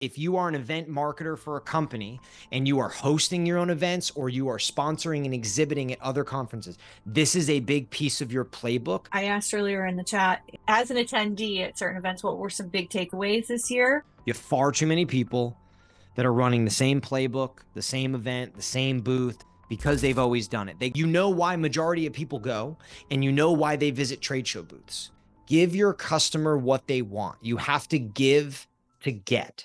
If you are an event marketer for a company and you are hosting your own events or you are sponsoring and exhibiting at other conferences, this is a big piece of your playbook. I asked earlier in the chat, as an attendee at certain events, what were some big takeaways this year? You have far too many people that are running the same playbook, the same event, the same booth, because they've always done it. You know why majority of people go, and you know why they visit trade show booths. Give your customer what they want. You have to give to get.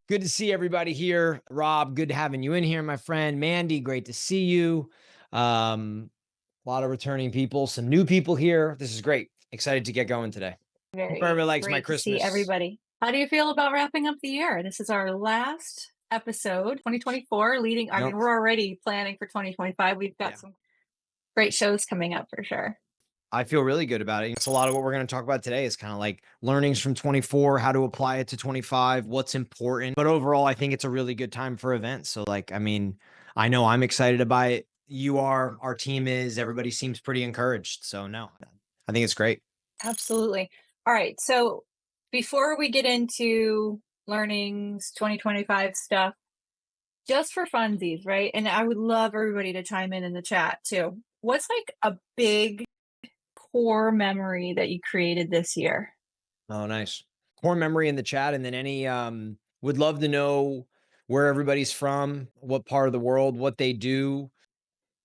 Good to see everybody here. Rob, good having you in here, my friend. Mandy, great to see you. A lot of returning people, some new people here. This is great. Excited to get going today. Hope Very everybody likes my great to see Christmas. everybody. How do you feel about wrapping up the year? This is our last episode, 2024, leading. I Yep. mean, we're already planning for 2025. We've got some great shows coming up for sure. I feel really good about it. It's a lot of what we're going to talk about today is kind of like learnings from 24, how to apply it to 25, what's important. But overall, I think it's a really good time for events. So like, I mean, I know I'm excited about it. You are, our team is, everybody seems pretty encouraged. So no, I think it's great. Absolutely. All right. So before we get into learnings, 2025 stuff, just for funsies, right? And I would love everybody to chime in the chat too. What's like a big core memory that you created this year? Oh, nice. Core memory in the chat. And then any, would love to know where everybody's from, what part of the world, what they do.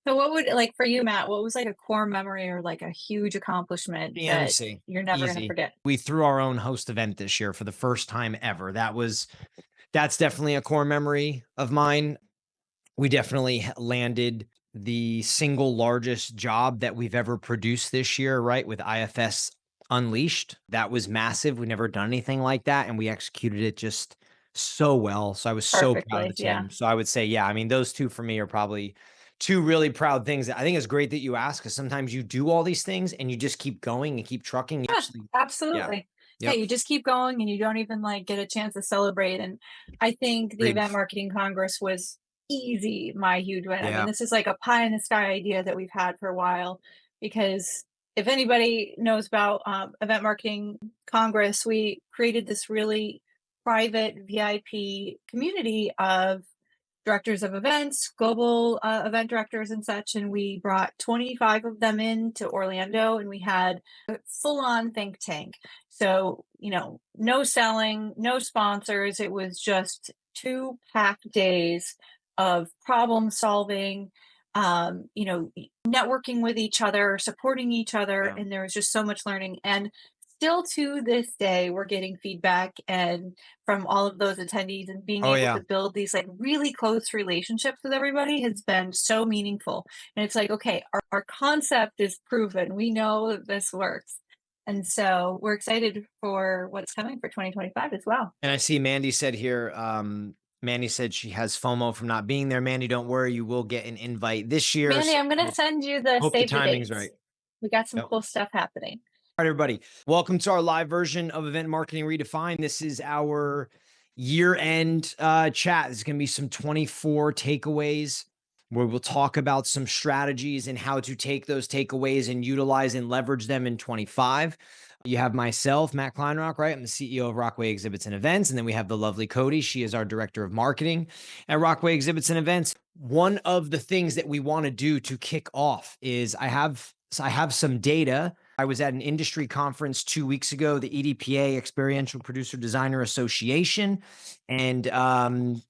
So what would, like, for you, Matt, what was like a core memory or like a huge accomplishment that BMC, you're never going to easy. forget? We threw our own host event this year for the first time ever. That's definitely a core memory of mine. We definitely landed the single largest job that we've ever produced this year, right? With IFS Unleashed. That was massive. We've never done anything like that. And we executed it just so well. So I was so proud of the Perfectly. Yeah. team. So I would say, yeah, I mean, those two for me are probably two really proud things. I think it's great that you ask because sometimes you do all these things and you just keep going and keep trucking. You Yeah, actually, yeah. absolutely. Yeah, Yep. you just keep going and you don't even like get a chance to celebrate. And I think the Agreed. Event Marketing Congress was easy, my huge win. I mean, Yeah. this is like a pie in the sky idea that we've had for a while because if anybody knows about Event Marketing Congress, we created this really private VIP community of directors of events, global event directors, and such. And we brought 25 of them in to Orlando and we had a full on think tank. So, no selling, no sponsors. It was just 2 packed days of problem solving, networking with each other, supporting each other. Yeah. And there was just so much learning. And still to this day, we're getting feedback and from all of those attendees and being Oh, able yeah. to build these like really close relationships with everybody has been so meaningful. And it's like, okay, our concept is proven. We know that this works. And so we're excited for what's coming for 2025 as well. And I see Mandy said here, Mandy said she has FOMO from not being there. Mandy, don't worry, you will get an invite this year. Mandy, So I'm going to send you the hope the save the timing's dates. right. We got some Yep. cool stuff happening. All right, everybody. Welcome to our live version of Event Marketing Redefined. This is our year-end chat. There's going to be some 24 takeaways where we'll talk about some strategies and how to take those takeaways and utilize and leverage them in 25. You have myself, Matt Kleinrock, right? I'm the CEO of Rockway Exhibits and Events. And then we have the lovely Coty. She is our director of marketing at Rockway Exhibits and Events. One of the things that we want to do to kick off is I have some data. I was at an industry conference 2 weeks ago, the EDPA, Experiential Producer Designer Association, and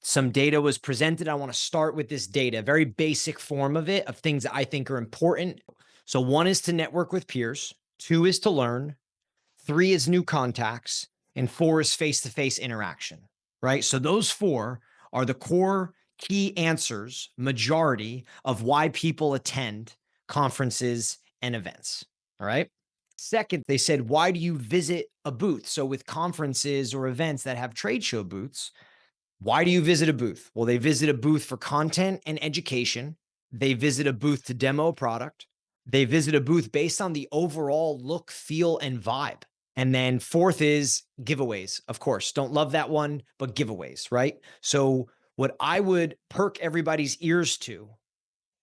some data was presented. I want to start with this data, very basic form of it, of things that I think are important. So 1 is to network with peers, 2 is to learn, 3 is new contacts, and 4 is face-to-face interaction, right? So those 4 are the core key answers, majority of why people attend conferences and events. All right. Second, they said, why do you visit a booth? So with conferences or events that have trade show booths, why do you visit a booth? Well, they visit a booth for content and education. They visit a booth to demo a product. They visit a booth based on the overall look, feel, and vibe. And then 4th is giveaways. Of course, don't love that one, but giveaways, right? So what I would perk everybody's ears to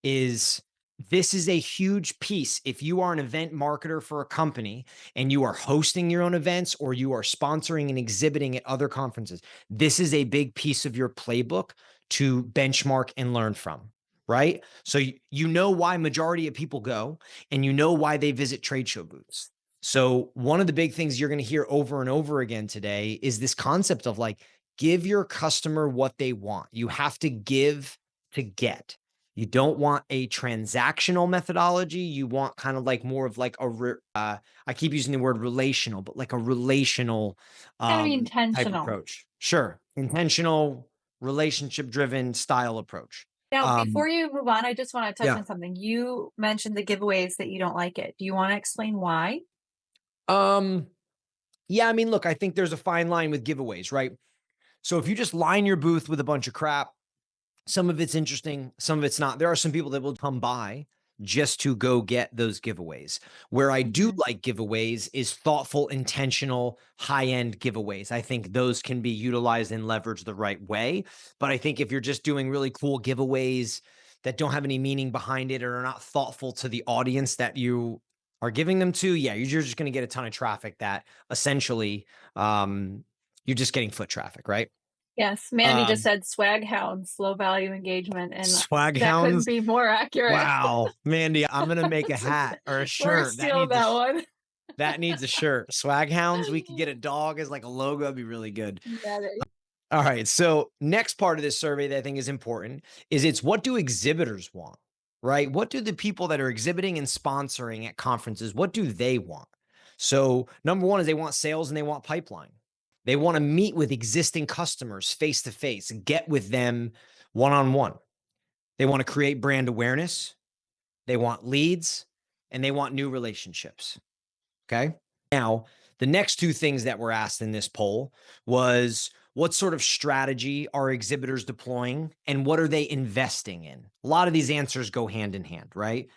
is This is a huge piece. If you are an event marketer for a company and you are hosting your own events or you are sponsoring and exhibiting at other conferences, this is a big piece of your playbook to benchmark and learn from, right? So you know why majority of people go and you know why they visit trade show booths. So one of the big things you're going to hear over and over again today is this concept of like, give your customer what they want. You have to give to get. You don't want a transactional methodology. You want kind of like more of like I keep using the word relational, but like a relational Gotta be type intentional. approach. Sure. Intentional, relationship driven style approach. Now, Um, before you move on, I just want to touch yeah. on something. You mentioned the giveaways that you don't like it. Do you want to explain why? Um, yeah, I mean, look, I think there's a fine line with giveaways, right? So if you just line your booth with a bunch of crap, some of it's interesting, some of it's not. There are some people that will come by just to go get those giveaways. Where I do Mhm. like giveaways is thoughtful, intentional, high-end giveaways. I think those can be utilized and leveraged the right way. But I think if you're just doing really cool giveaways that don't have any meaning behind it or are not thoughtful to the audience that you are giving them to, yeah, you're just going to get a ton of traffic that essentially you're just getting foot traffic, right? Yes, Mandy just Um, said swag hounds, low value engagement, and Swag that couldn't hounds. be more accurate. Wow, Mandy, I'm gonna make a hat or a We're shirt. stealing that one. That needs a shirt. Swag hounds. We could get a dog as like a logo. That'd be really good. Yeah, All right. So next part of this survey that I think is important is it's what do exhibitors want, right? What do the people that are exhibiting and sponsoring at conferences, what do they want? So number one is they want sales and they want pipeline. They want to meet with existing customers face to face, get with them one on one. They want to create brand awareness. They want leads and they want new relationships. Okay. Now, the next two things that were asked in this poll was what sort of strategy are exhibitors deploying and what are they investing in? A lot of these answers go hand in hand, right?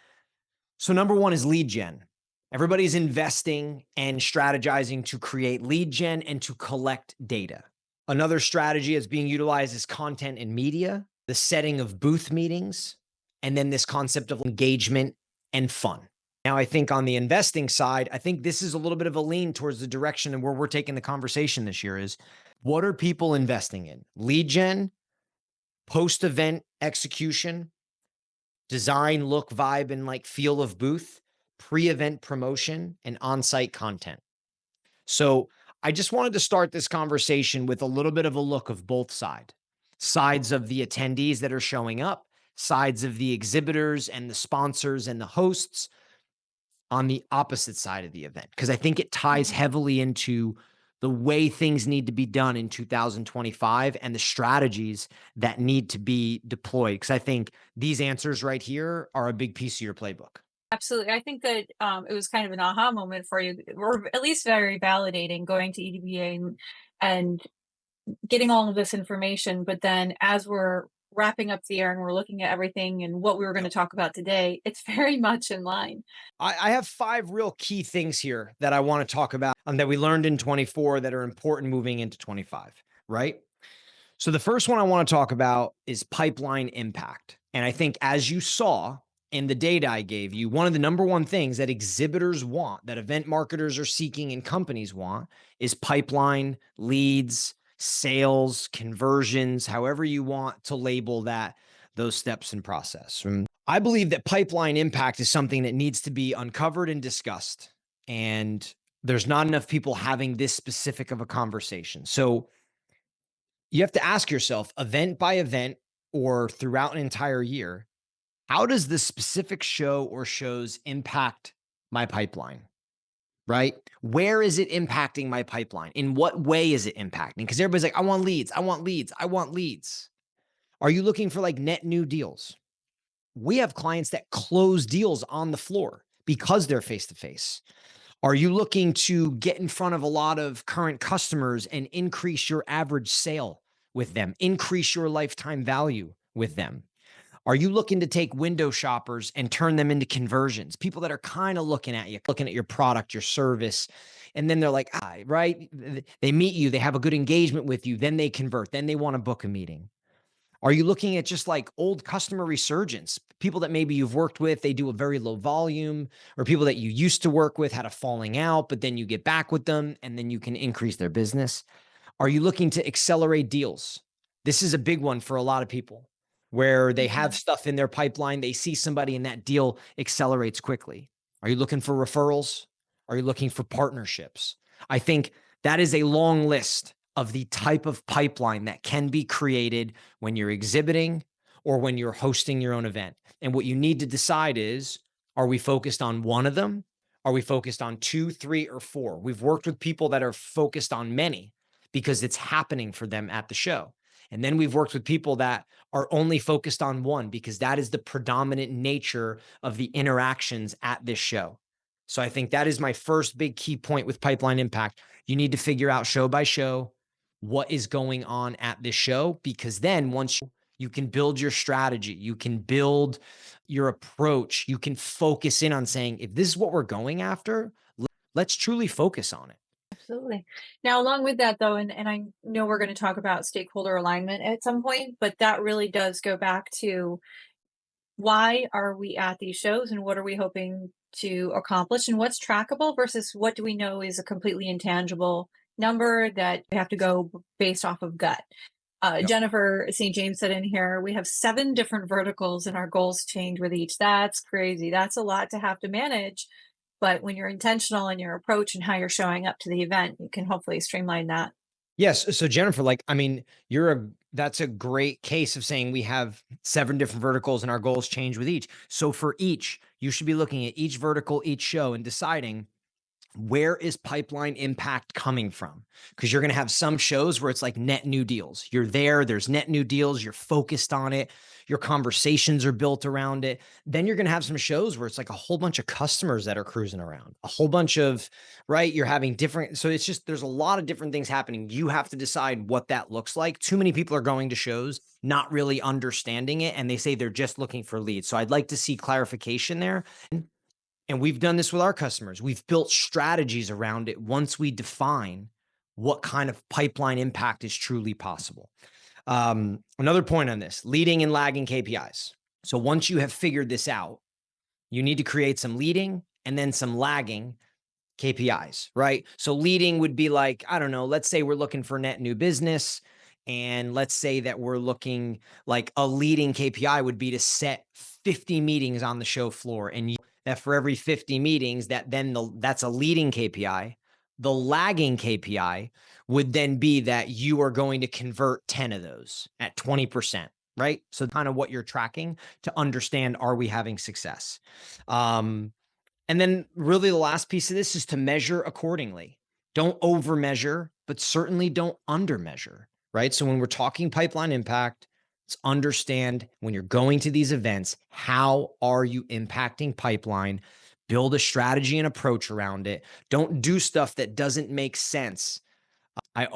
So, number one is lead gen. Everybody's investing and strategizing to create lead gen and to collect data. Another strategy that's being utilized is content and media, the setting of booth meetings, and then this concept of engagement and fun. Now, I think on the investing side, I think this is a little bit of a lean towards the direction and where we're taking the conversation this year is what are people investing in? Lead gen, post event execution, design, look, vibe, and like feel of booth, pre event promotion, and on site content. So I just wanted to start this conversation with a little bit of a look of both sides of the attendees that are showing up, sides of the exhibitors and the sponsors and the hosts on the opposite side of the event, because I think it ties Mhm. heavily into the way things need to be done in 2025 and the strategies that need to be deployed. Because I think these answers right here are a big piece of your playbook. Absolutely. I think that it was kind of an aha moment for you, or at least very validating going to EDBA and getting all of this information. But then as we're wrapping up the year and we're looking at everything and what we were going to Yep. talk about today, it's very much in line. I have five real key things here that I want to talk about that we learned in 24 that are important moving into 25, right? So the first one I want to talk about is pipeline impact. And I think as you saw in the data I gave you, one of the number one things that exhibitors want, that event marketers are seeking and companies want is pipeline, leads, sales, conversions, however you want to label that, those steps and process. I believe that pipeline impact is something that needs to be uncovered and discussed. And there's not enough people having this specific of a conversation. So you have to ask yourself, event by event or throughout an entire year, how does the specific show or shows impact my pipeline? Right? Where is it impacting my pipeline? In what way is it impacting? Because everybody's like, I want leads, I want leads, I want leads. Are you looking for like net new deals? We have clients that close deals on the floor because they're face to face. Are you looking to get in front of a lot of current customers and increase your average sale with them, increase your lifetime value with them? Are you looking to take window shoppers and turn them into conversions? People that are kind of looking at you, looking at your product, your service, and then they're like, right? They meet you, they have a good engagement with you, then they convert, then they want to book a meeting. Are you looking at just like old customer resurgence? People that maybe you've worked with, they do a very low volume, or people that you used to work with had a falling out, but then you get back with them and then you can increase their business. Are you looking to accelerate deals? This is a big one for a lot of people where they have Mhm. stuff in their pipeline, they see somebody and that deal accelerates quickly. Are you looking for referrals? Are you looking for partnerships? I think that is a long list of the type of pipeline that can be created when you're exhibiting or when you're hosting your own event. And what you need to decide is, are we focused on one of them? Are we focused on two, three, or four? We've worked with people that are focused on many because it's happening for them at the show. And then we've worked with people that are only focused on one because that is the predominant nature of the interactions at this show. So I think that is my first big key point with pipeline impact. You need to figure out show by show what is going on at this show, because then once you can build your strategy, you can build your approach, you can focus in on saying, if this is what we're going after, let's truly focus on it. Absolutely. Now, along with that, though, and I know we're going to talk about stakeholder alignment at some point, but that really does go back to why are we at these shows and what are we hoping to accomplish and what's trackable versus what do we know is a completely intangible number that we have to go based off of gut. Yep. Jennifer St. James said in here, we have 7 different verticals and our goals change with each. That's crazy. That's a lot to have to manage. But when you're intentional in your approach and how you're showing up to the event, you can hopefully streamline that. Yes. So Jennifer, like, I mean, that's a great case of saying we have 7 different verticals and our goals change with each. So for each, you should be looking at each vertical, each show and deciding, where is pipeline impact coming from? Because you're going to have some shows where it's like net new deals. You're there, there's net new deals, you're focused on it, your conversations are built around it. Then you're going to have some shows where it's like a whole bunch of customers that are cruising around, a whole bunch of, right? You're having different, so it's just, there's a lot of different things happening. You have to decide what that looks like. Too many people are going to shows, not really understanding it, and they say they're just looking for leads. So I'd like to see clarification there. And we've done this with our customers. We've built strategies around it once we define what kind of pipeline impact is truly possible. Another point on this, leading and lagging KPIs. So once you have figured this out, you need to create some leading and then some lagging KPIs, right? So leading would be like, I don't know, let's say we're looking for net new business. And let's say that we're looking, like a leading KPI would be to set 50 meetings on the show floor. And that for every 50 meetings, that's a leading KPI. The lagging KPI would then be that you are going to convert 10 of those at 20%, right? So kind of what you're tracking to understand, are we having success? And then really the last piece of this is to measure accordingly. Don't over measure, but certainly don't under measure, right? So when we're talking pipeline impact, let's understand when you're going to these events, how are you impacting pipeline? Build a strategy and approach around it. Don't do stuff that doesn't make sense. I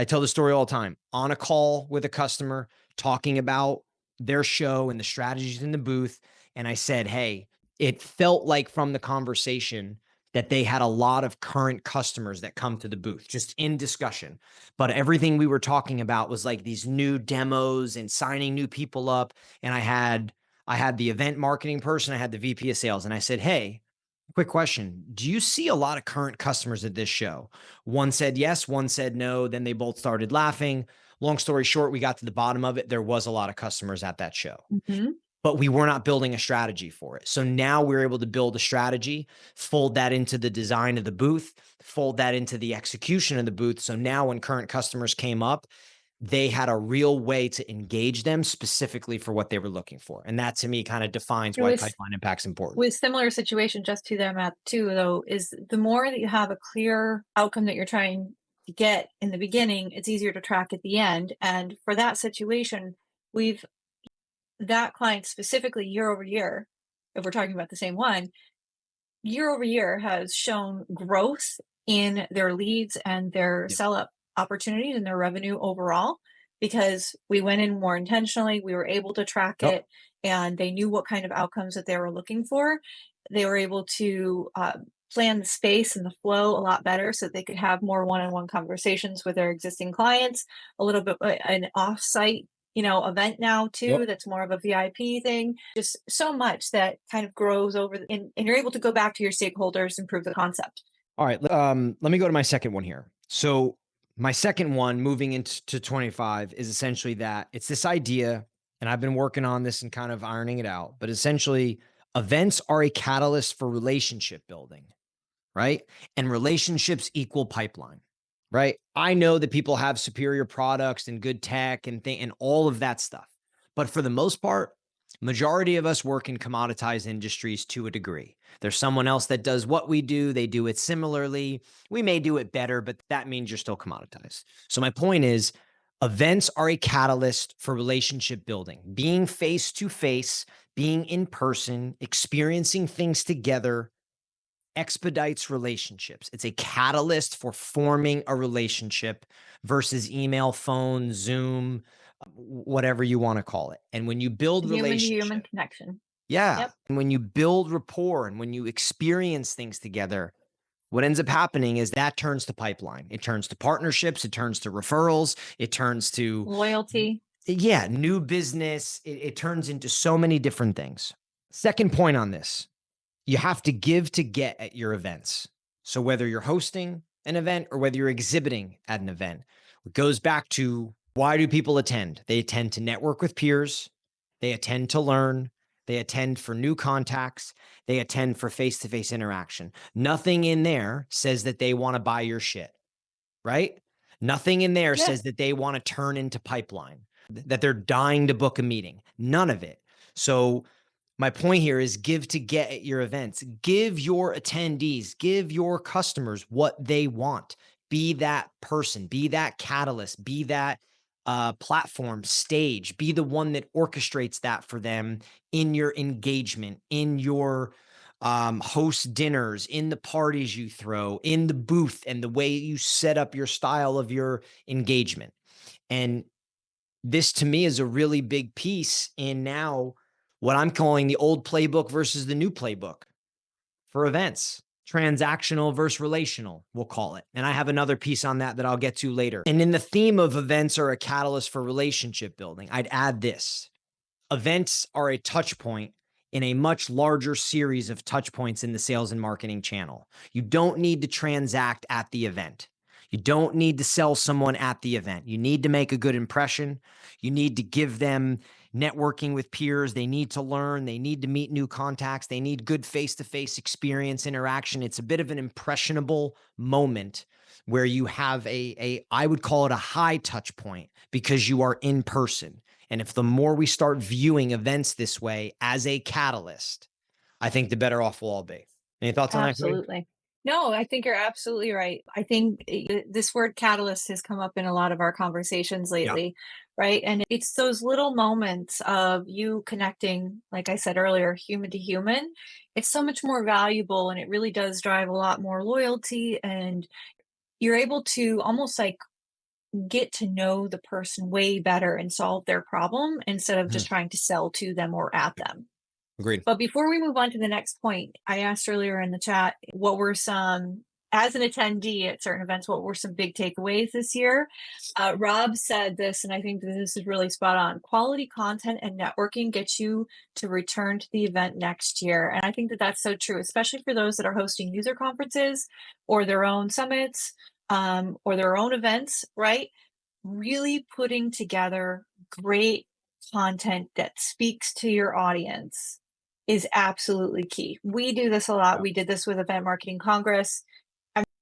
tell the story all the time on a call with a customer talking about their show and the strategies in the booth. And I said, hey, it felt like from the conversation that they had a lot of current customers that come to the booth just in discussion. But everything we were talking about was like these new demos and signing new people up. And I had the event marketing person, I had the VP of sales, and I said, hey, quick question. Do you see a lot of current customers at this show? One said yes, one said no. Then they both started laughing. Long story short, we got to the bottom of it. There was a lot of customers at that show, Mhm. but we were not building a strategy for it. So now we're able to build a strategy, fold that into the design of the booth, fold that into the execution of the booth. So now when current customers came up, they had a real way to engage them specifically for what they were looking for. And that to me kind of defines It why was pipeline impact's important. with similar situation just to them at too though is the more that you have a clear outcome that you're trying to get in the beginning, it's easier to track at the end. And for that situation, we've that client specifically year over year, if we're talking about the same one, year over year has shown growth in their leads and their Yep. sell up opportunities and their revenue overall because we went in more intentionally. We were able to track Yep. it and they knew what kind of outcomes that they were looking for. They were able to plan the space and the flow a lot better so they could have more one on one conversations with their existing clients, a little bit an off site event now Yep. too, that's more of a VIP thing. Just so much that kind of grows and you're able to go back to your stakeholders and prove the concept. All right. Let me go to my second one here. So my second one moving into 25 is essentially that it's this idea, and I've been working on this and kind of ironing it out, but essentially events are a catalyst for relationship building, right? And relationships equal pipeline, right? I know that people have superior products and good tech and all of that stuff. But for the most part, majority of us work in commoditized industries to a degree. There's someone else that does what we do. They do it similarly. We may do it better, but that means you're still commoditized. So my point is, events are a catalyst for relationship building, being face to face, being in person, experiencing things together expedites relationships. It's a catalyst for forming a relationship versus email, phone, Zoom, whatever you want to call it. And when you build Human to human relationship, connection. yeah, Yep. and when you build rapport and when you experience things together, what ends up happening is that turns to pipeline. It turns to partnerships, it turns to referrals, it turns to, Loyalty. yeah, new business. It turns into so many different things. Second point on this, you have to give to get at your events. So whether you're hosting an event or whether you're exhibiting at an event, it goes back to, why do people attend? They attend to network with peers. They attend to learn. They attend for new contacts. They attend for face-to-face interaction. Nothing in there says that they want to buy your shit, right? Nothing in there Yeah. says that they want to turn into pipeline, that they're dying to book a meeting. None of it. So my point here is give to get at your events. Give your attendees, give your customers what they want. Be that person, be that catalyst, be that platform, stage, be the one that orchestrates that for them in your engagement, in your host dinners, in the parties you throw, in the booth, and the way you set up your style of your engagement. And this to me is a really big piece in now what I'm calling the old playbook versus the new playbook for events. Transactional versus relational, we'll call it. And I have another piece on that I'll get to later. And in the theme of events are a catalyst for relationship building, I'd add this. Events are a touch point in a much larger series of touch points in the sales and marketing channel. You don't need to transact at the event. You don't need to sell someone at the event. You need to make a good impression. You need to give them networking with peers. They need to learn. They need to meet new contacts. They need good face-to-face experience, interaction. It's a bit of an impressionable moment where you have I would call it a high touch point because you are in person. And if the more we start viewing events this way as a catalyst, I think the better off we'll all be. Any thoughts on that, Coty? Absolutely. No, I think you're absolutely right. I think this word catalyst has come up in a lot of our conversations Yeah. lately, right? And it's those little moments of you connecting, like I said earlier, human to human. It's so much more valuable and it really does drive a lot more loyalty. And you're able to almost like get to know the person way better and solve their problem instead of Mhm. just trying to sell to them or at them. Agreed. But before we move on to the next point, I asked earlier in the chat, what were some, as an attendee at certain events, what were some big takeaways this year? Rob said this, and I think that this is really spot on. Quality content and networking gets you to return to the event next year. And I think that that's so true, especially for those that are hosting user conferences or their own summits or their own events, right? Really putting together great content that speaks to your audience is absolutely key. We do this a lot. Yeah. We did this with Event Marketing Congress.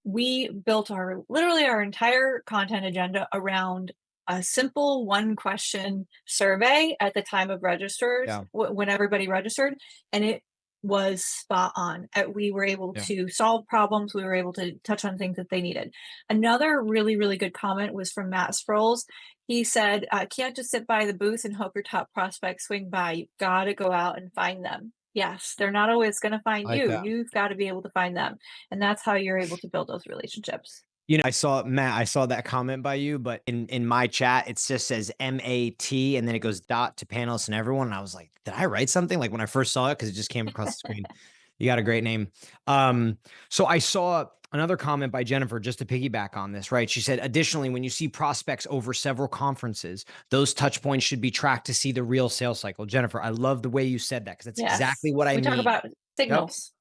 We built literally our entire content agenda around a simple one question survey at the time of registers Yeah. when everybody registered, and it was spot on. We were able Yeah. to solve problems. We were able to touch on things that they needed. Another really, really good comment was from Matt Sproles. He said, can't just sit by the booth and hope your top prospects swing by. You've got to go out and find them. Yes, they're not always going to find I like you. that. You've got to be able to find them. And that's how you're able to build those relationships. I saw Matt, I saw that comment by you, but in my chat, it just says MAT and then it goes dot to panelists and everyone. And I was like, did I write something? Like when I first saw it, because it just came across the screen. You got a great name. So I saw another comment by Jennifer, just to piggyback on this, right? She said, additionally, when you see prospects over several conferences, those touch points should be tracked to see the real sales cycle. Jennifer, I love the way you said that because that's Yes. exactly what I We talk mean. about Yep. signals,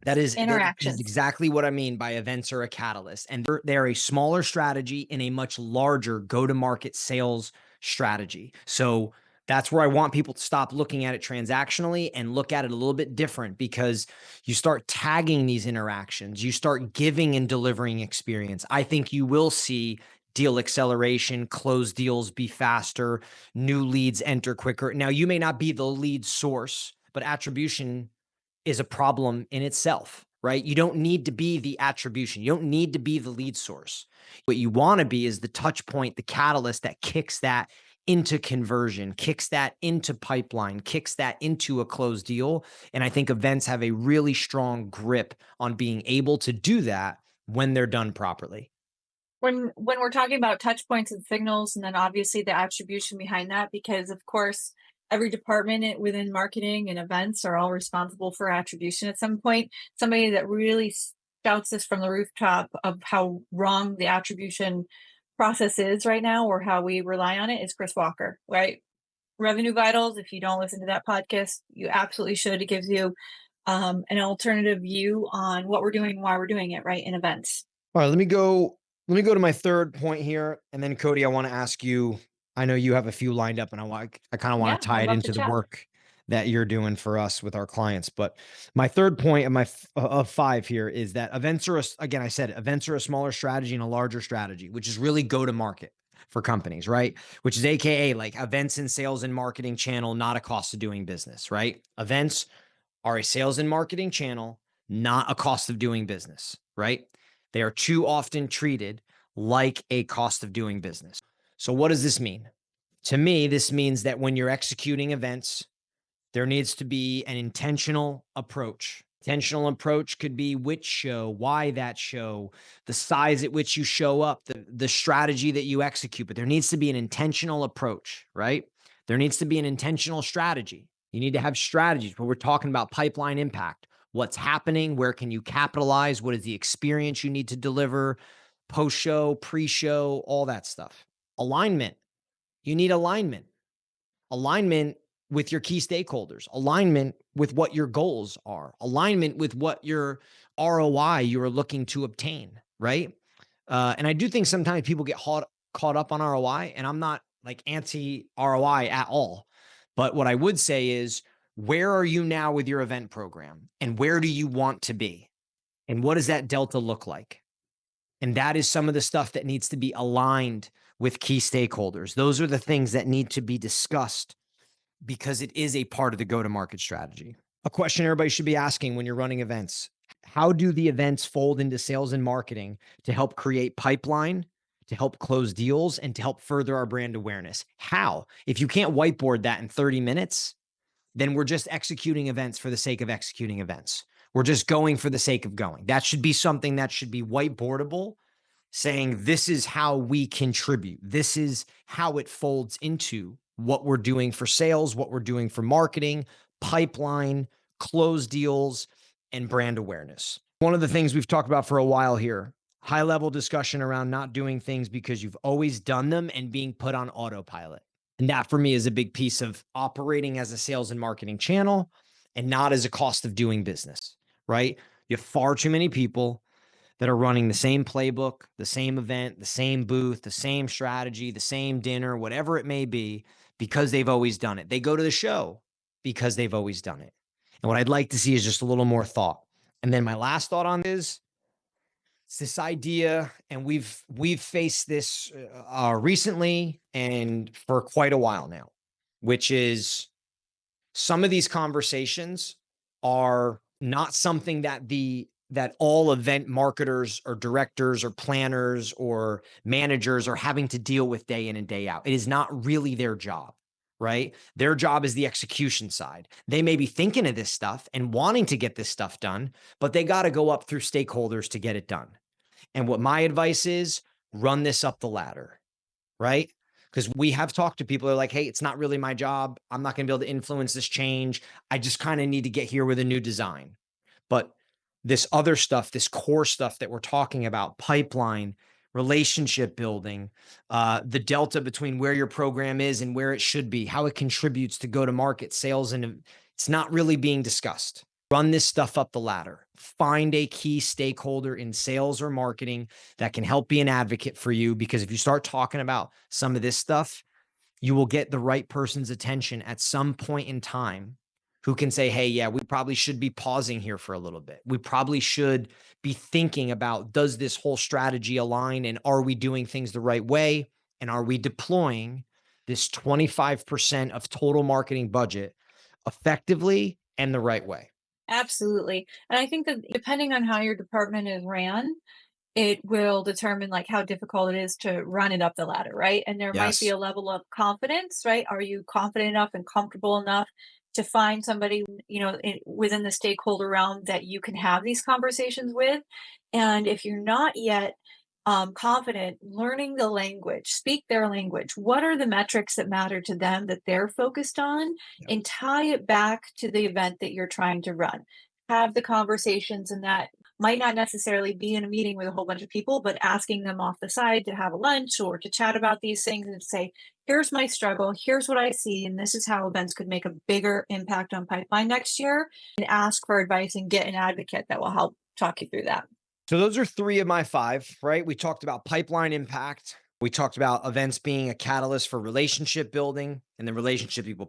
That is interactions. exactly what I mean by events are a catalyst. And they're a smaller strategy in a much larger go-to-market sales strategy. So that's where I want people to stop looking at it transactionally and look at it a little bit different, because you start tagging these interactions, you start giving and delivering experience. I think you will see deal acceleration, close deals be faster, new leads enter quicker. Now, you may not be the lead source, but attribution is a problem in itself, right? You don't need to be the attribution. You don't need to be the lead source. What you want to be is the touch point, the catalyst that kicks that into conversion, kicks that into pipeline, kicks that into a closed deal. And I think events have a really strong grip on being able to do that when they're done properly. When we're talking about touch points and signals, and then obviously the attribution behind that, because of course every department within marketing and events are all responsible for attribution at some point. Somebody that really shouts this from the rooftop of how wrong the attribution process is right now, or how we rely on it, is Chris Walker, right? Revenue Vitals. If you don't listen to that podcast, you absolutely should. It gives you an alternative view on what we're doing, why we're doing it, right, in events. All right, let me go to my third point here. And then Coty, I want to ask you, I know you have a few lined up and I kind of want Yeah, to tie I'd it love to into the chat. work that you're doing for us with our clients. But my third point of of five here is that events are, again, I said events are a smaller strategy and a larger strategy, which is really go to market for companies, right? Which is AKA like events and sales and marketing channel, not a cost of doing business, right? Events are a sales and marketing channel, not a cost of doing business, right? They are too often treated like a cost of doing business. So, what does this mean? To me, this means that when you're executing events, there needs to be an intentional approach. Intentional approach could be which show, why that show, the size at which you show up, the strategy that you execute. But there needs to be an intentional approach, right? There needs to be an intentional strategy. You need to have strategies, but we're talking about pipeline impact. What's happening? Where can you capitalize? What is the experience you need to deliver? Post show, pre show, all that stuff. Alignment. You need alignment. Alignment with your key stakeholders, alignment with what your goals are, alignment with what your ROI you're looking to obtain, right? And I do think sometimes people get caught up on ROI, and I'm not like anti ROI at all. But what I would say is, where are you now with your event program? And where do you want to be? And what does that delta look like? And that is some of the stuff that needs to be aligned with key stakeholders. Those are the things that need to be discussed because it is a part of the go-to-market strategy. A question everybody should be asking when you're running events: how do the events fold into sales and marketing to help create pipeline, to help close deals, and to help further our brand awareness? How? If you can't whiteboard that in 30 minutes, then we're just executing events for the sake of executing events. We're just going for the sake of going. That should be something that should be whiteboardable, saying this is how we contribute. This is how it folds into what we're doing for sales, what we're doing for marketing, pipeline, close deals, and brand awareness. One of the things we've talked about for a while here, high level discussion around not doing things because you've always done them and being put on autopilot. And that for me is a big piece of operating as a sales and marketing channel and not as a cost of doing business, right? You have far too many people that are running the same playbook, the same event, the same booth, the same strategy, the same dinner, whatever it may be, because they've always done it. They go to the show because they've always done it. And what I'd like to see is just a little more thought. And then my last thought on this, it's this idea, and we've faced this recently and for quite a while now, which is some of these conversations are not something that all event marketers or directors or planners or managers are having to deal with day in and day out. It is not really their job, right? Their job is the execution side. They may be thinking of this stuff and wanting to get this stuff done, but they got to go up through stakeholders to get it done. And what my advice is, run this up the ladder, right? Because we have talked to people who are like, hey, it's not really my job. I'm not going to be able to influence this change. I just kind of need to get here with a new design. But this other stuff, this core stuff that we're talking about, pipeline, relationship building, the delta between where your program is and where it should be, how it contributes to go to market sales, and it's not really being discussed. Run this stuff up the ladder. Find a key stakeholder in sales or marketing that can help be an advocate for you, because if you start talking about some of this stuff, you will get the right person's attention at some point in time who can say, hey, yeah, we probably should be pausing here for a little bit. We probably should be thinking about, does this whole strategy align, and are we doing things the right way? And are we deploying this 25% of total marketing budget effectively and the right way? Absolutely. And I think that depending on how your department is ran, it will determine like how difficult it is to run it up the ladder, right? And there might be Yes. a level of confidence, right? Are you confident enough and comfortable enough to find somebody, within the stakeholder realm that you can have these conversations with? And if you're not yet confident, learning the language, speak their language. What are the metrics that matter to them that they're focused on? Yep. And tie it back to the event that you're trying to run. Have the conversations, and that might not necessarily be in a meeting with a whole bunch of people, but asking them off the side to have a lunch or to chat about these things and say, here's my struggle, here's what I see, and this is how events could make a bigger impact on pipeline next year, and ask for advice and get an advocate that will help talk you through that. So those are 3 of my 5, right? We talked about pipeline impact. We talked about events being a catalyst for relationship building, and then relationship equal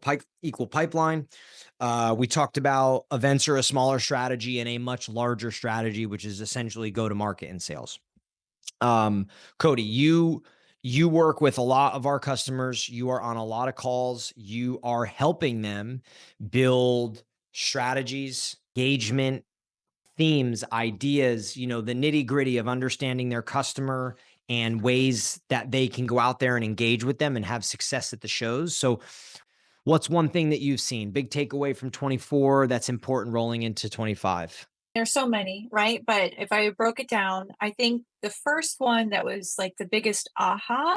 pipeline. We talked about events are a smaller strategy and a much larger strategy, which is essentially go to market and sales. Coty, you work with a lot of our customers. You are on a lot of calls. You are helping them build strategies, engagement, themes, ideas, the nitty-gritty of understanding their customer and ways that they can go out there and engage with them and have success at the shows. So what's one thing that you've seen, big takeaway from 24 that's important rolling into 25? There's so many, right? But if I broke it down, I think the first one that was like the biggest aha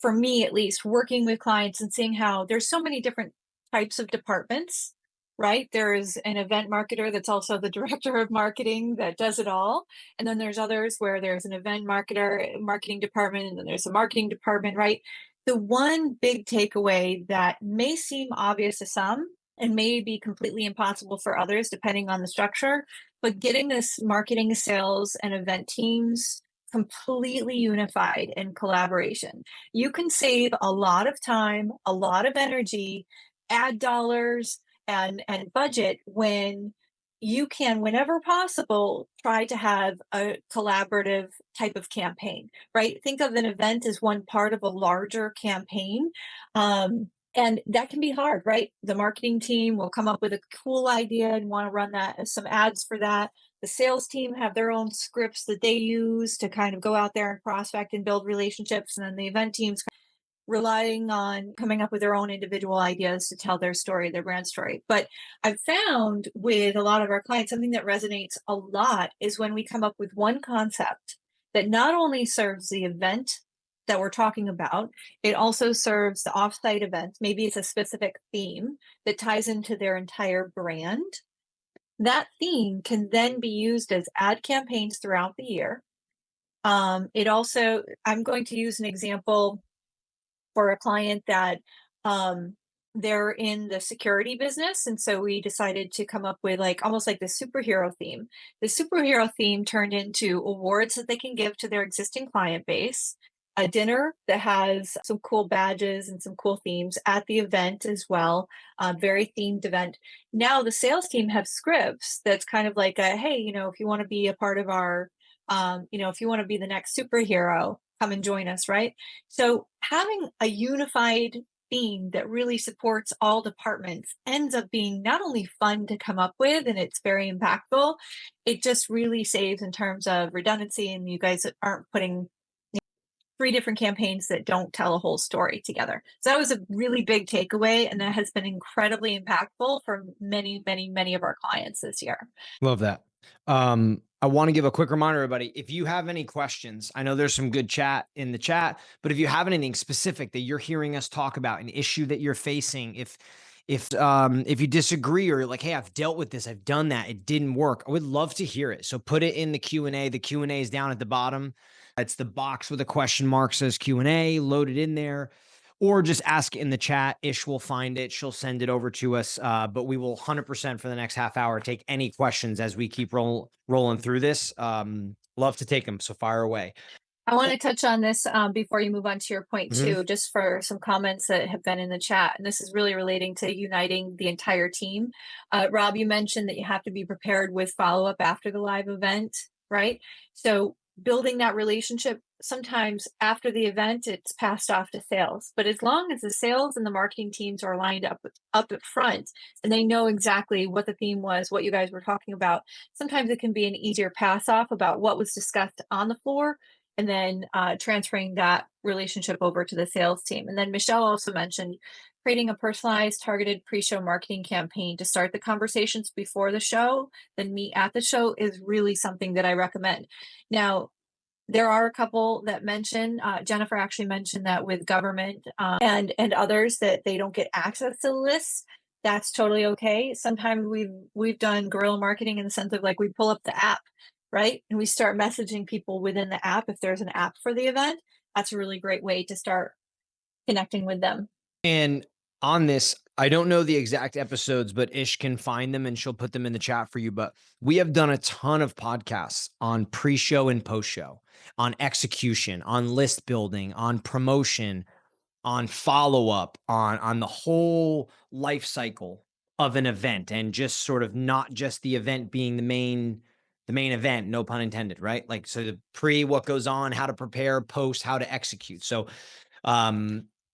for me, at least, working with clients and seeing how there's so many different types of departments, right? There's an event marketer that's also the director of marketing that does it all. And then there's others where there's an event marketer, marketing department, and then there's a marketing department, right? The one big takeaway that may seem obvious to some and may be completely impossible for others, depending on the structure, but getting this marketing, sales, and event teams completely unified in collaboration. You can save a lot of time, a lot of energy, ad dollars, and budget when you can, whenever possible, try to have a collaborative type of campaign, right? Think of an event as one part of a larger campaign. And that can be hard, right? The marketing team will come up with a cool idea and want to run that some ads for that. The sales team have their own scripts that they use to kind of go out there and prospect and build relationships. And then the event teams relying on coming up with their own individual ideas to tell their story, their brand story. But I've found with a lot of our clients, something that resonates a lot is when we come up with one concept that not only serves the event that we're talking about, it also serves the offsite event. Maybe it's a specific theme that ties into their entire brand. That theme can then be used as ad campaigns throughout the year. It also, I'm going to use an example for a client that they're in the security business. And so we decided to come up with like almost like the superhero theme. The superhero theme turned into awards that they can give to their existing client base, a dinner that has some cool badges and some cool themes at the event as well. Very themed event. Now the sales team have scripts that's kind of like a, hey, if you want to be a part of our, if you want to be the next superhero, come and join us, right? So having a unified theme that really supports all departments ends up being not only fun to come up with and it's very impactful, it just really saves in terms of redundancy, and you guys aren't putting 3 different campaigns that don't tell a whole story together. So that was a really big takeaway, and that has been incredibly impactful for many, many, many of our clients this year. Love that. I want to give a quick reminder, everybody, if you have any questions, I know there's some good chat in the chat, but if you have anything specific that you're hearing us talk about, an issue that you're facing, if If you disagree or you're like, hey, I've dealt with this, I've done that, it didn't work, I would love to hear it. So put it in the Q&A. The Q&A is down at the bottom. It's the box with a question mark says Q&A, load it in there, or just ask in the chat. Ish will find it. She'll send it over to us. But we will 100% for the next half hour take any questions as we keep rolling through this. Love to take them. So fire away. I want to touch on this before you move on to your point too, just for some comments that have been in the chat. And this is really relating to uniting the entire team. Rob, you mentioned that you have to be prepared with follow-up after the live event, right? So building that relationship, sometimes after the event, it's passed off to sales. But as long as the sales and the marketing teams are lined up at front and they know exactly what the theme was, what you guys were talking about, sometimes it can be an easier pass off about what was discussed on the floor, and then transferring that relationship over to the sales team. And then Michelle also mentioned creating a personalized, targeted pre-show marketing campaign to start the conversations before the show, then meet at the show is really something that I recommend. Now, there are a couple that mention, Jennifer actually mentioned that with government and others that they don't get access to the lists. That's totally okay. Sometimes we've done guerrilla marketing in the sense of like we pull up the app, right? And we start messaging people within the app. If there's an app for the event, that's a really great way to start connecting with them. And on this, I don't know the exact episodes, but Ish can find them and she'll put them in the chat for you. But we have done a ton of podcasts on pre-show and post-show, on execution, on list building, on promotion, on follow-up, on the whole life cycle of an event, and just sort of not just the event being the main event, no pun intended, right? Like, so the pre, what goes on, how to prepare, post, how to execute. So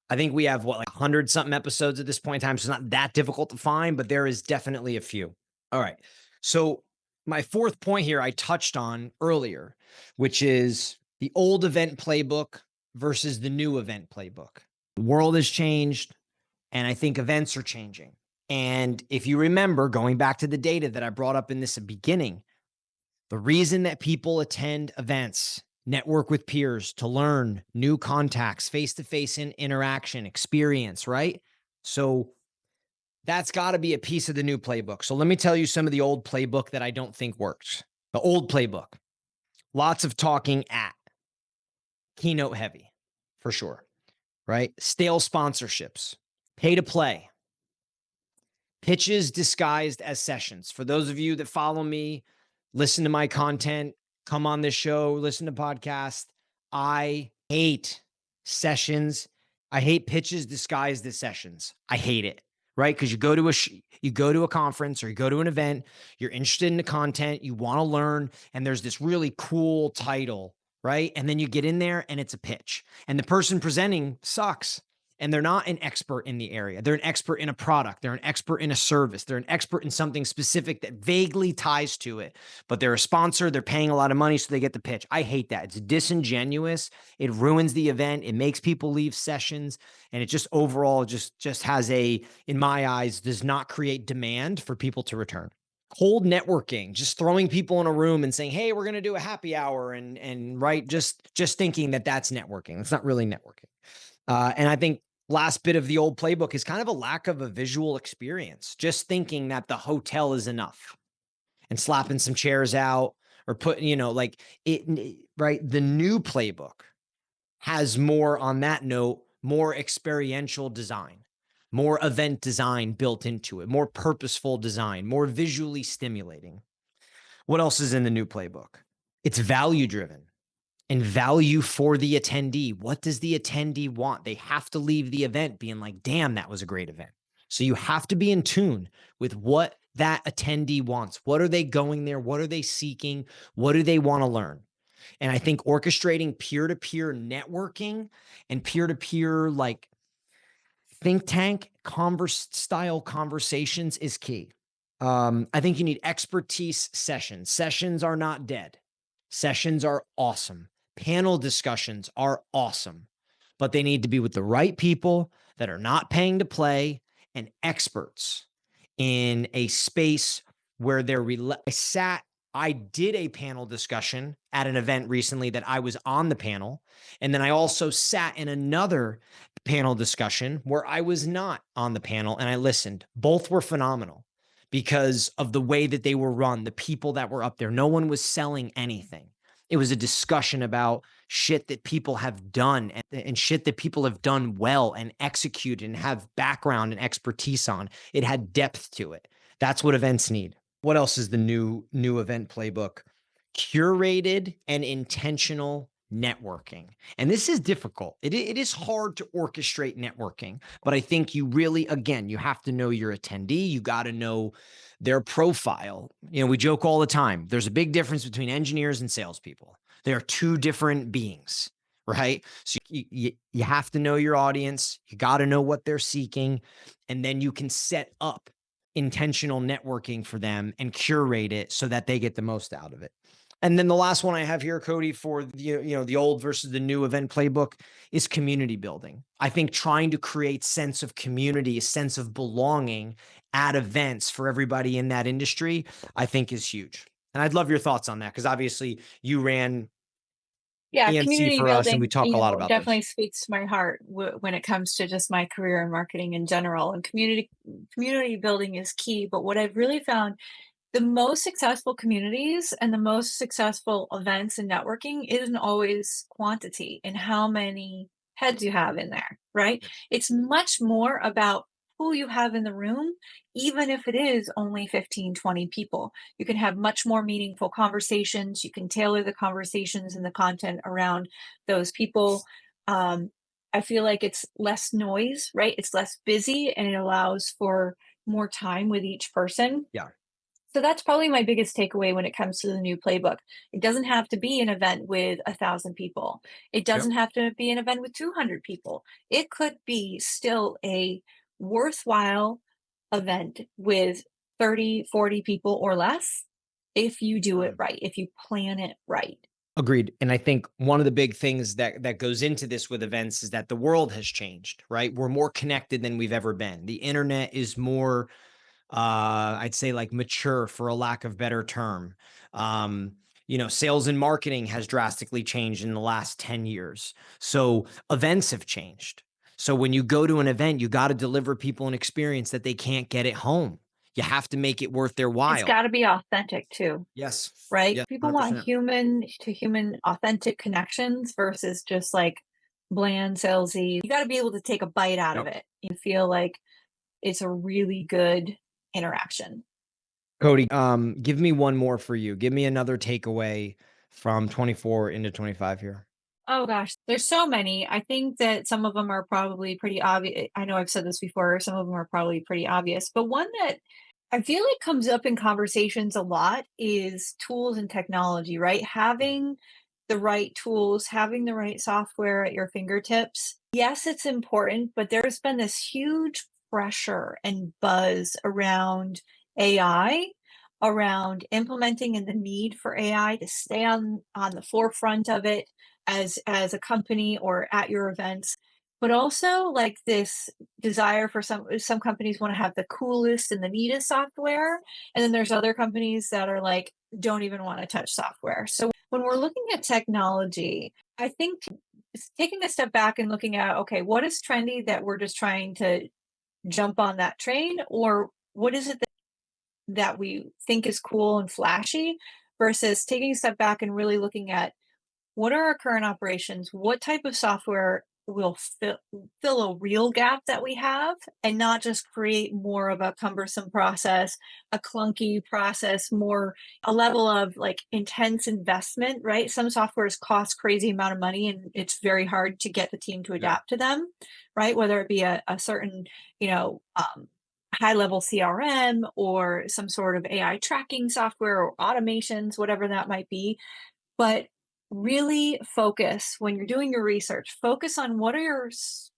I think we have like 100 something episodes at this point in time. So it's not that difficult to find, but there is definitely a few. All right. So my fourth point here, I touched on earlier, which is the old event playbook versus the new event playbook. The world has changed, and I think events are changing. And if you remember, going back to the data that I brought up in this beginning, the reason that people attend events, network with peers, to learn new contacts, face-to-face interaction, experience, right? So that's got to be a piece of the new playbook. So let me tell you some of the old playbook that I don't think works. The old playbook, lots of talking at, keynote heavy, for sure, right? Stale sponsorships, pay to play, pitches disguised as sessions. For those of you that follow me, listen to my content, come on this show, listen to podcasts, I hate sessions. I hate pitches disguised as sessions. I hate it, right? Because you go to a conference or you go to an event, you're interested in the content, you want to learn, and there's this really cool title, right? And then you get in there and it's a pitch, and the person presenting sucks. And they're not an expert in the area. They're an expert in a product. They're an expert in a service. They're an expert in something specific that vaguely ties to it, but they're a sponsor. They're paying a lot of money, so they get the pitch. I hate that. It's disingenuous. It ruins the event. It makes people leave sessions. And it just overall just has in my eyes, does not create demand for people to return. Cold networking, just throwing people in a room and saying, hey, we're going to do a happy hour and right, just thinking that that's networking. It's not really networking. And I think last bit of the old playbook is kind of a lack of a visual experience, just thinking that the hotel is enough and slapping some chairs out or putting, like it, right? The new playbook has more, on that note, more experiential design, more event design built into it, more purposeful design, more visually stimulating. What else is in the new playbook? It's value driven. And value for the attendee. What does the attendee want? They have to leave the event being like, damn, that was a great event. So you have to be in tune with what that attendee wants. What are they going there? What are they seeking? What do they want to learn? And I think orchestrating peer-to-peer networking and peer-to-peer like think tank style conversations is key. I think you need expertise sessions. Sessions are not dead. Sessions are awesome. Panel discussions are awesome, but they need to be with the right people that are not paying to play and experts in a space where I did a panel discussion at an event recently that I was on the panel. And then I also sat in another panel discussion where I was not on the panel and I listened. Both were phenomenal because of the way that they were run, the people that were up there. No one was selling anything. It was a discussion about shit that people have done and shit that people have done well and executed and have background and expertise on. It had depth to it. That's what events need. What else is the new event playbook? Curated and intentional networking. And this is difficult. It is hard to orchestrate networking, but I think you really, again, you have to know your attendee. You got to know their profile. You know, we joke all the time. There's a big difference between engineers and salespeople. They are two different beings, right? So you have to know your audience. You got to know what they're seeking. And then you can set up intentional networking for them and curate it so that they get the most out of it. And then the last one I have here, Coty, for the old versus the new event playbook is community building. I think trying to create sense of community, a sense of belonging at events for everybody in that industry, I think is huge. And I'd love your thoughts on that because obviously you ran Yeah, ENC community for us and we building, talk a lot about definitely this. speaks to my heart when it comes to just my career in marketing in general. And community building is key. But what I've really found, the most successful communities and the most successful events and networking isn't always quantity and how many heads you have in there, right? It's much more about who you have in the room, even if it is only 15, 20 people. You can have much more meaningful conversations. You can tailor the conversations and the content around those people. Um, I feel like it's less noise, right? It's less busy and it allows for more time with each person. Yeah. So that's probably my biggest takeaway when it comes to the new playbook. It doesn't have to be an event with 1,000 people. It Yep. doesn't have to be an event with 200 people. It could be still a worthwhile event with 30, 40 people or less if you do it right, if you plan it right. Agreed. And I think one of the big things that goes into this with events is that the world has changed, right? We're more connected than we've ever been. The internet is more I'd say like mature for a lack of better term. Sales and marketing has drastically changed in the last 10 years. So events have changed. So when you go to an event, you got to deliver people an experience that they can't get at home. You have to make it worth their It's while. got to be authentic too, Yes. right? Yeah, People want 100%. human to human authentic connections versus just like bland salesy. You got to be able to take a bite out of Yep. it and feel like it's a really good interaction. Coty, give me one more for you. Give me another takeaway from 24 into 25 here. Oh gosh, there's so many. I think that some of them are probably pretty obvious. I know I've said this before, some of them are probably pretty obvious, but one that I feel like comes up in conversations a lot is tools and technology, right? Having the right tools, having the right software at your fingertips. Yes, it's important, but there's been this huge pressure and buzz around AI, around implementing and the need for AI to stay on the forefront of it as a company or at your events, but also like this desire for some companies want to have the coolest and the neatest software, and then there's other companies that are like don't even want to touch software. So when we're looking at technology, I think it's taking a step back and looking at, okay, what is trendy that we're just trying to jump on that train, or what is it that we think is cool and flashy, versus taking a step back and really looking at what are our current operations? What type of software will fill a real gap that we have and not just create more of a cumbersome process, a clunky process, more a level of like intense investment, right? Some softwares cost crazy amount of money and it's very hard to get the team to Yeah. adapt to them, right? Whether it be a certain, you know, high level CRM or some sort of AI tracking software or automations, whatever that might be. But really focus when you're doing your research, focus on what are your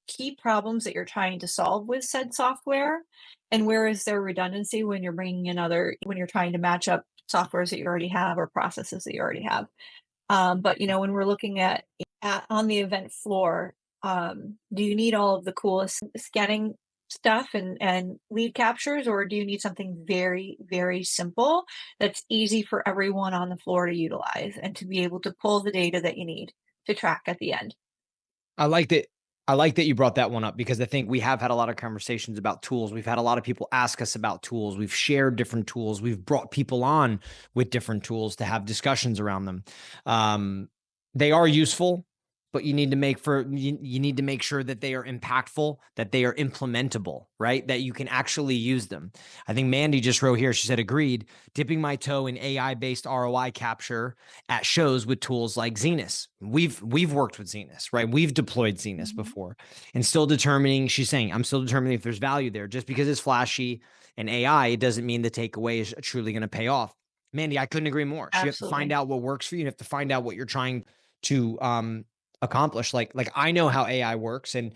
key problems that you're trying to solve with said software, and where is there redundancy when you're bringing in when you're trying to match up softwares that you already have or processes that you already have. But when we're looking at on the event floor, do you need all of the coolest scanning stuff and lead captures, or do you need something very, very simple that's easy for everyone on the floor to utilize and to be able to pull the data that you need to track at the end? I liked it. I like that you brought that one up because I think we have had a lot of conversations about tools. We've had a lot of people ask us about tools. We've shared different tools. We've brought people on with different tools to have discussions around them. Um, they are useful, but you need to make sure that they are impactful, that they are implementable, right? That you can actually use them. I think Mandy just wrote here. She said, agreed. Dipping my toe in AI-based ROI capture at shows with tools like Zenus. We've worked with Zenus, right? We've deployed Zenus Mhm. before, and still determining. She's saying, I'm still determining if there's value there. Just because it's flashy and AI, it doesn't mean the takeaway is truly going to pay off. Mandy, I couldn't agree more. So you have to find Absolutely. out what works for you. You have to find out what you're trying to accomplish. Like I know how AI works and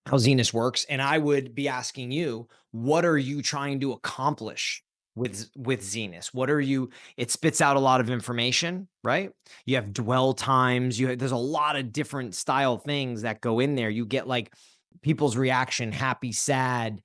how Zenus works, and I would be asking you, what are you trying to accomplish with Zenus? What are you? It spits out a lot of information, right? You have dwell times. There's a lot of different style things that go in there. You get like people's reaction, happy, sad,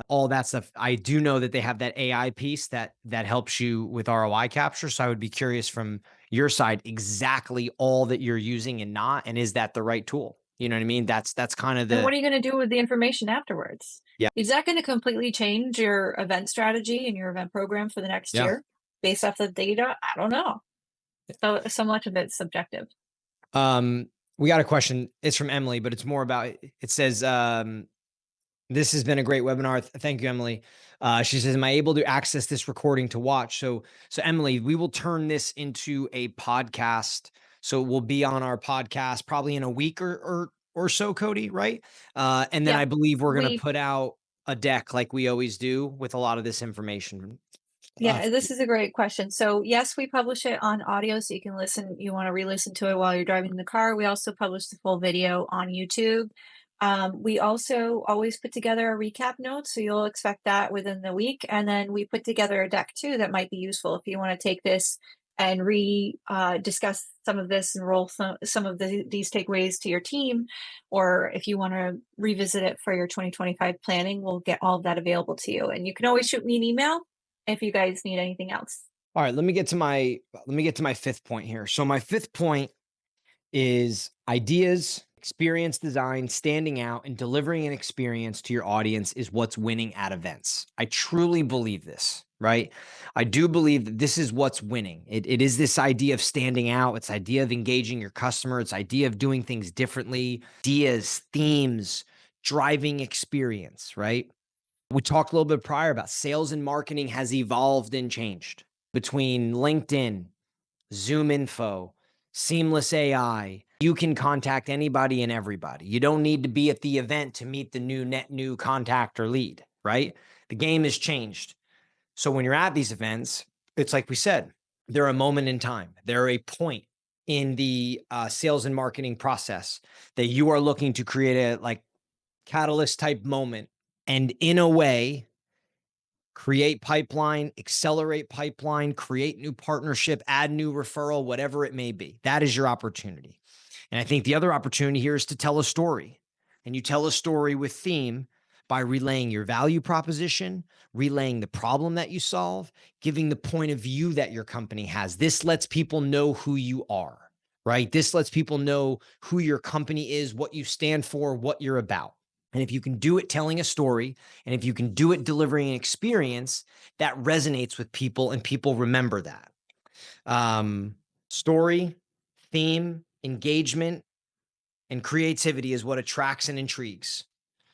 all that stuff. I do know that they have that AI piece that helps you with ROI capture. So I would be curious from your side exactly all that you're using and not, and is that the right tool? You know what I mean? That's kind of And the what are you going to do with the information afterwards? yeah, Is that going to completely change your event strategy and your event program for the next yeah. year based off the data? I don't know. So much of it's subjective. Um, we got a question. It's from Emily, but it's more about it says, this has been a great webinar. Thank you, Emily. She says, am I able to access this recording to watch? So Emily, we will turn this into a podcast. So it will be on our podcast probably in a week or so, Cody, right? And then Yeah. I believe we're gonna We put out a deck like we always do with a lot of this information. Yeah, this is a great question. So, yes, we publish it on audio so you can listen, you want to re-listen to it while you're driving in the car. We also publish the full video on YouTube. We also always put together a recap note, so you'll expect that within the week. And then we put together a deck too that might be useful if you want to take this and discuss some of this and roll some of these takeaways to your team, or if you want to revisit it for your 2025 planning, we'll get all of that available to you. And you can always shoot me an email if you guys need anything else. All right, let me get to my fifth point here. So my fifth point is ideas, experience design, standing out, and delivering an experience to your audience is what's winning at events. I truly believe this, right? I do believe that this is what's winning. It is this idea of standing out. It's idea of engaging your customer. It's idea of doing things differently, ideas, themes, driving experience, right? We talked a little bit prior about sales and marketing has evolved and changed between LinkedIn, Zoom info, seamless AI. You can contact anybody and everybody. You don't need to be at the event to meet the net new contact or lead, right? The game has changed. So when you're at these events, it's like we said, they're a moment in time. They're a point in the sales and marketing process that you are looking to create a like catalyst type moment. And in a way, create pipeline, accelerate pipeline, create new partnership, add new referral, whatever it may be. That is your opportunity. And I think the other opportunity here is to tell a story. And you tell a story with theme by relaying your value proposition, relaying the problem that you solve, giving the point of view that your company has. This lets people know who you are, right? This lets people know who your company is, what you stand for, what you're about. And if you can do it telling a story, and if you can do it delivering an experience, that resonates with people and people remember that. Story, theme, engagement, and creativity is what attracts and intrigues.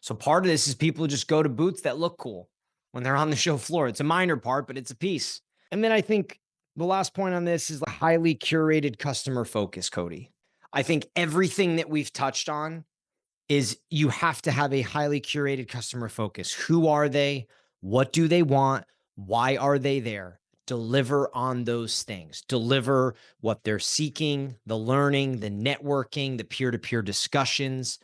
So part of this is people just go to booths that look cool when they're on the show floor. It's a minor part, but it's a piece. And then I think the last point on this is the highly curated customer focus, Cody. I think everything that we've touched on is you have to have a highly curated customer focus. Who are they? What do they want? Why are they there? Deliver on those things. Deliver what they're seeking, the learning, the networking, the peer-to-peer discussions,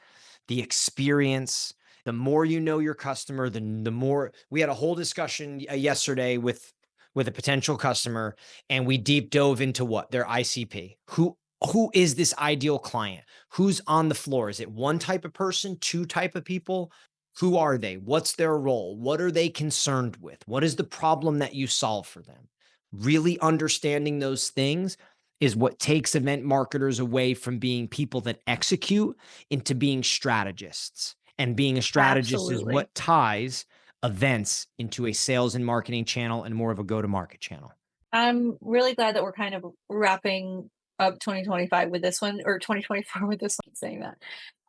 the experience. The more you know your customer, the more. We had a whole discussion yesterday with a potential customer, and we deep dove into what their ICP. Who is this ideal client? Who's on the floor? Is it one type of person, two type of people? Who are they? What's their role? What are they concerned with? What is the problem that you solve for them? Really understanding those things is what takes event marketers away from being people that execute into being strategists. And being a strategist is Absolutely. what ties events into a sales and marketing channel and more of a go-to-market channel. I'm really glad that we're kind of wrapping up 2025 with this one, or 2024 with this one, saying that.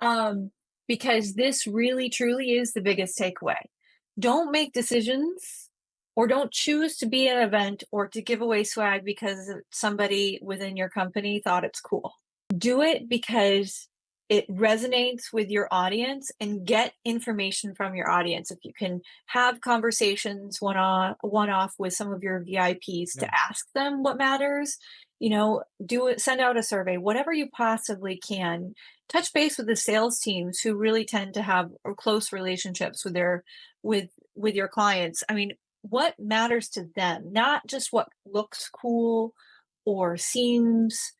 Um, because this really truly is the biggest takeaway. Don't make decisions or don't choose to be at an event or to give away swag because somebody within your company thought it's cool. Do it because it resonates with your audience, and get information from your audience. If you can have conversations one off with some of your VIPs Yeah. to ask them what matters, do it, send out a survey, whatever you possibly can. Touch base with the sales teams who really tend to have close relationships with their with your clients. I mean, what matters to them, not just what looks cool or seems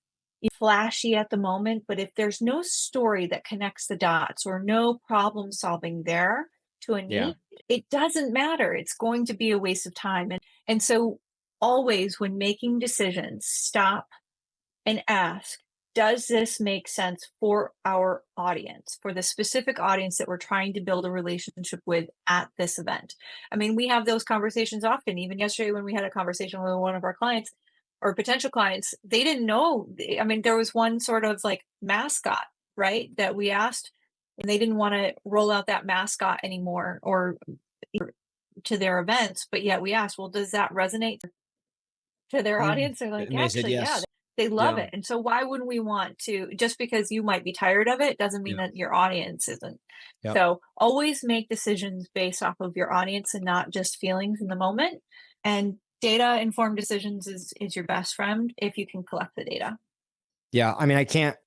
flashy at the moment, but if there's no story that connects the dots or no problem solving there to a Yeah. need, it doesn't matter. It's going to be a waste of time. And so always when making decisions, stop and ask, does this make sense for our audience, for the specific audience that we're trying to build a relationship with at this event? I mean, we have those conversations often. Even yesterday, when we had a conversation with one of our clients or potential clients, they didn't know. I mean, there was one sort of like mascot, right, that we asked, and they didn't want to roll out that mascot anymore or to their events. But yet we asked, well, does that resonate to their audience? They're like, And they said actually, yeah, yes. they love Yeah. it. And so why wouldn't we want to, just because you might be tired of it doesn't mean Yeah. that your audience isn't. Yep. So always make decisions based off of your audience and not just feelings in the moment. And data informed decisions is your best friend if you can collect the data. Yeah. I mean, I can't,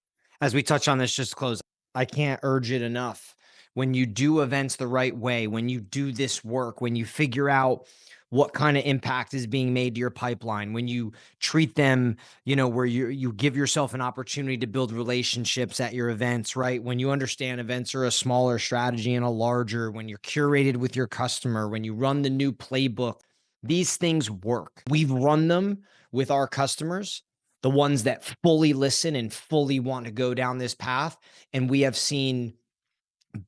as we touch on this, just to close, I can't urge it enough. When you do events the right way, when you do this work, when you figure out what kind of impact is being made to your pipeline, when you treat them, where you give yourself an opportunity to build relationships at your events, right? When you understand events are a smaller strategy and a larger, when you're curated with your customer, when you run the new playbook, these things work. We've run them with our customers, the ones that fully listen and fully want to go down this path. And we have seen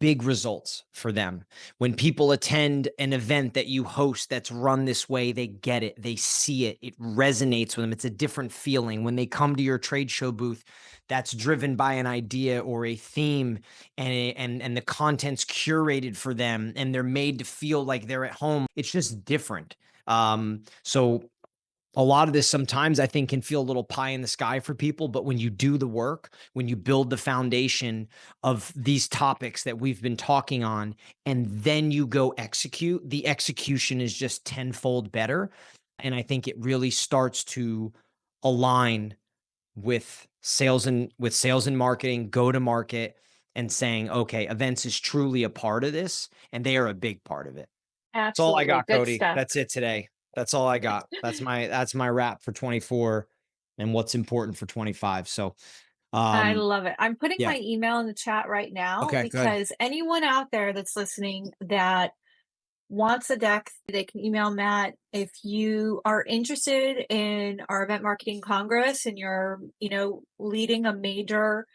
big results for them. When people attend an event that you host that's run this way, they get it, they see it, it resonates with them. It's a different feeling. When they come to your trade show booth that's driven by an idea or a theme, and the content's curated for them and they're made to feel like they're at home, it's just different. So a lot of this sometimes I think can feel a little pie in the sky for people, but when you do the work, when you build the foundation of these topics that we've been talking on, and then you go execute, the execution is just tenfold better. And I think it really starts to align with sales and marketing, go to market, and saying, okay, events is truly a part of this, and they are a big part of it. That's all I Absolutely. got, Good Coty. stuff. That's it today. That's all I got. That's my wrap for 24 and what's important for 25. So, I um, love it. I'm putting yeah. my email in the chat right now Okay, good. because anyone out there that's listening that wants a deck, they can email Matt. If you are interested in our event marketing congress and you're, leading a major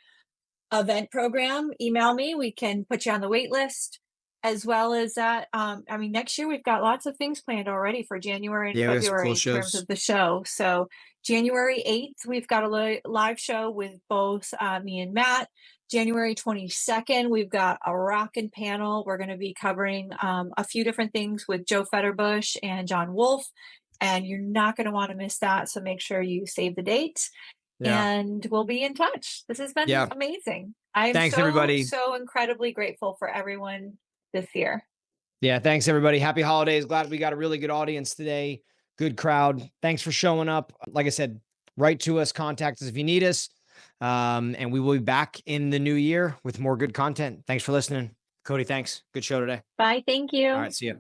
event program, email me. We can put you on the wait list. As well as that, I mean, next year we've got lots of things planned already for January and Yeah, we have some cool February in terms shows. of the show. So January 8th, we've got a live show with both me and Matt. January 22nd, we've got a rockin' panel. We're going to be covering a few different things with Joe Fetterbush and John Wolf, and you're not going to want to miss that. So make sure you save the date, Yeah. and we'll be in touch. This has been Yeah. amazing. I am Thanks, so, everybody. so incredibly grateful for everyone this year. Yeah. Thanks, everybody. Happy holidays. Glad we got a really good audience today. Good crowd. Thanks for showing up. Like I said, write to us, contact us if you need us. And we will be back in the new year with more good content. Thanks for listening. Coty, thanks. Good show today. Bye. Thank All you. right. See you.